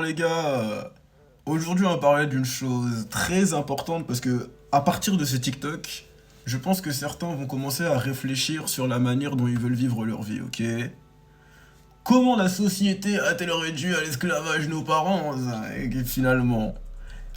Les gars, aujourd'hui on va parler d'une chose très importante parce que à partir de ce TikTok, je pense que certains vont commencer à réfléchir sur la manière dont ils veulent vivre leur vie, ok? Comment la société a-t-elle réduit à l'esclavage nos parents, ça, et finalement?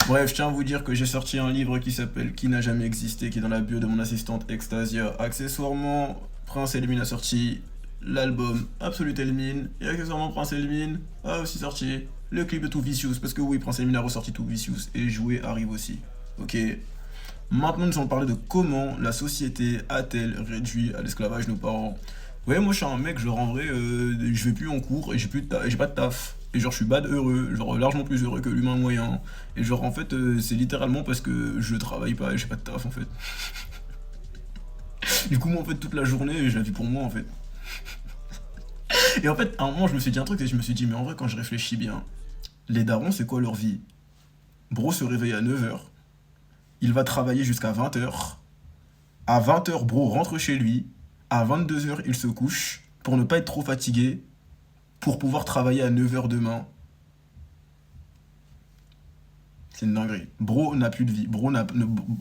Bref, je tiens à vous dire que j'ai sorti un livre qui s'appelle Qui n'a jamais existé, qui est dans la bio de mon assistante Extasia. Accessoirement, Prince Elmin a sorti l'album Absolute Elmin. Et accessoirement, Prince Elmin a aussi sorti le clip de Too Vicious. Parce que oui, Prince Elmin a ressorti Too Vicious. Et Jouer arrive aussi. Ok. Maintenant, nous allons parler de comment la société a-t-elle réduit à l'esclavage nos parents. Ouais, moi je suis un mec, genre en vrai, je vais plus en cours et j'ai pas de taf. Et genre je suis bad heureux, genre largement plus heureux que l'humain moyen. Et genre en fait, c'est littéralement parce que je travaille pas et j'ai pas de taf en fait. Du coup, moi en fait, toute la journée, je la vis pour moi en fait. Et en fait, à un moment, je me suis dit un truc et je me suis dit, mais en vrai, quand je réfléchis bien, les darons, c'est quoi leur vie? Bro se réveille à 9 heures, il va travailler jusqu'à 20 heures. À 20 heures, bro rentre chez lui. À 22 heures, il se couche pour ne pas être trop fatigué, pour pouvoir travailler à 9 heures demain. C'est une dinguerie. Bro n'a plus de vie.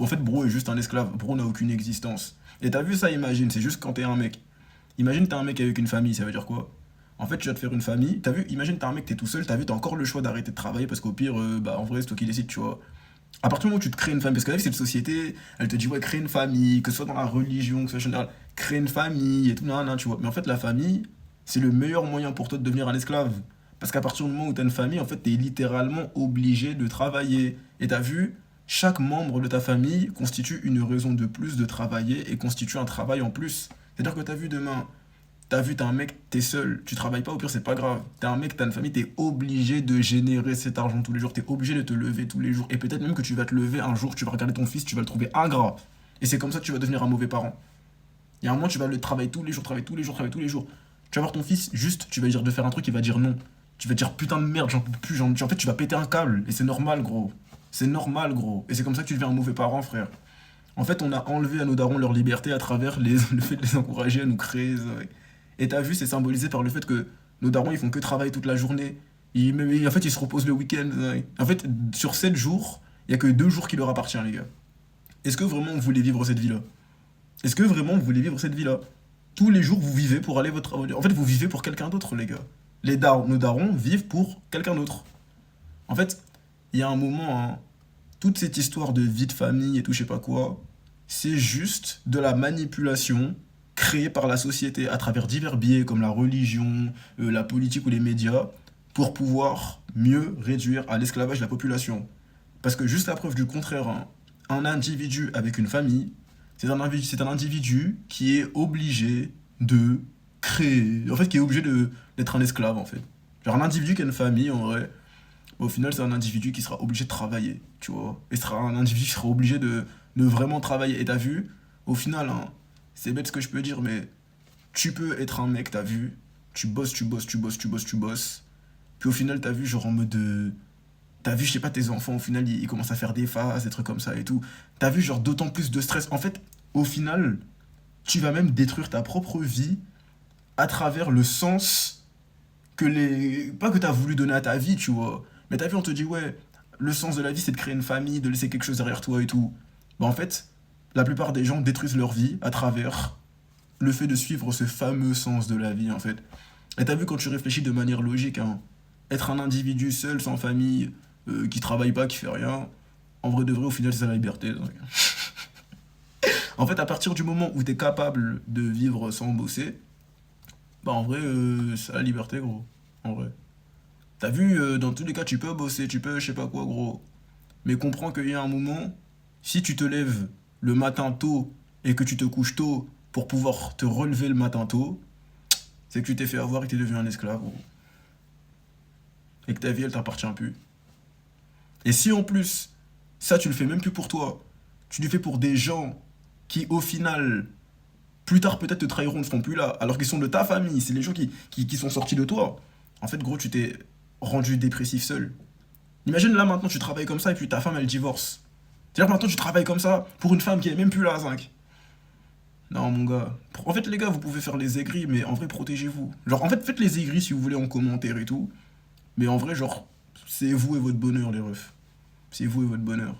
En fait, bro est juste un esclave. Bro n'a aucune existence. Et t'as vu ça, imagine, c'est juste quand t'es un mec. Imagine t'es un mec avec une famille, ça veut dire quoi? En fait, tu vas te faire une famille. T'as vu, imagine t'es un mec, t'es tout seul, t'as vu, t'as encore le choix d'arrêter de travailler parce qu'au pire, bah en vrai, c'est toi qui décides, tu vois. À partir du moment où tu te crées une famille, parce que la vie, cette société, elle te dit, ouais, crée une famille, que ce soit dans la religion, que ce soit en général, crée une famille et tout, nan, nan, tu vois. Mais en fait, la famille, c'est le meilleur moyen pour toi de devenir un esclave. Parce qu'à partir du moment où tu as une famille, en fait, tu es littéralement obligé de travailler. Et tu as vu, chaque membre de ta famille constitue une raison de plus de travailler et constitue un travail en plus. C'est-à-dire que tu as vu demain, t'as vu, t'es un mec, t'es seul, tu travailles pas, au pire, c'est pas grave. T'es un mec, t'as une famille, t'es obligé de générer cet argent tous les jours, t'es obligé de te lever tous les jours. Et peut-être même que tu vas te lever un jour, tu vas regarder ton fils, tu vas le trouver ingrat. Et c'est comme ça que tu vas devenir un mauvais parent. Il y a un moment, tu vas le travailler tous les jours, travailler tous les jours, travailler tous les jours. Tu vas voir ton fils, juste, tu vas lui dire de faire un truc, il va dire non. Tu vas dire putain de merde, j'en peux plus, en fait, tu vas péter un câble. Et c'est normal, gros. C'est normal, gros. Et c'est comme ça que tu deviens un mauvais parent, frère. En fait, on a enlevé à nos darons leur liberté à travers le fait de les encourager à nous créer. Et t'as vu, c'est symbolisé par le fait que nos darons, ils font que travailler toute la journée. En fait, ils se reposent le week-end. En fait, sur 7 jours, il y a que 2 jours qui leur appartient, les gars. Est-ce que vraiment vous voulez vivre cette vie-là? Est-ce que vraiment vous voulez vivre cette vie-là? Tous les jours, vous vivez pour aller votre... En fait, vous vivez pour quelqu'un d'autre, les gars. Nos darons vivent pour quelqu'un d'autre. En fait, il y a un moment, hein, toute cette histoire de vie de famille et tout, je sais pas quoi, c'est juste de la manipulation créée par la société à travers divers biais comme la religion, la politique ou les médias, pour pouvoir mieux réduire à l'esclavage la population. Parce que juste la preuve du contraire, hein, un individu avec une famille, c'est un individu qui est obligé de créer, en fait qui est obligé d'être un esclave en fait. Genre un individu qui a une famille en vrai, au final, c'est un individu qui sera obligé de travailler, tu vois. Et sera un individu qui sera obligé de vraiment travailler. Et t'as vu, au final, hein, c'est bête ce que je peux dire, mais tu peux être un mec, t'as vu, tu bosses, tu bosses, tu bosses, tu bosses, tu bosses. Puis au final, t'as vu, genre en mode de... T'as vu, je sais pas, tes enfants, au final, ils commencent à faire des phases, des trucs comme ça et tout. T'as vu, genre, d'autant plus de stress. En fait, au final, tu vas même détruire ta propre vie à travers le sens que les... Pas que t'as voulu donner à ta vie, tu vois. Mais t'as vu, on te dit, ouais, le sens de la vie, c'est de créer une famille, de laisser quelque chose derrière toi et tout. Bah en fait, la plupart des gens détruisent leur vie à travers le fait de suivre ce fameux sens de la vie, en fait. Et t'as vu, quand tu réfléchis de manière logique, hein, être un individu seul, sans famille, qui travaille pas, qui fait rien, en vrai de vrai, au final, c'est ça la liberté. Donc. En fait, à partir du moment où t'es capable de vivre sans bosser, bah en vrai, c'est la liberté, gros. En vrai. T'as vu, dans tous les cas, tu peux bosser, tu peux, je sais pas quoi, gros. Mais comprends qu'il y a un moment, si tu te lèves le matin tôt et que tu te couches tôt pour pouvoir te relever le matin tôt, c'est que tu t'es fait avoir et que t'es devenu un esclave, gros. Et que ta vie, elle t'appartient plus. Et si en plus, ça, tu le fais même plus pour toi, tu le fais pour des gens qui, au final, plus tard peut-être te trahiront, ne seront plus là, alors qu'ils sont de ta famille, c'est les gens qui sont sortis de toi. En fait, gros, tu t'es rendu dépressif seul. Imagine là maintenant tu travailles comme ça et puis ta femme elle divorce. C'est-à-dire que maintenant tu travailles comme ça pour une femme qui est même plus là, 5. Non mon gars. En fait les gars vous pouvez faire les aigris mais en vrai protégez-vous. Genre en fait faites les aigris si vous voulez en commentaire et tout. Mais en vrai genre c'est vous et votre bonheur, les refs. C'est vous et votre bonheur.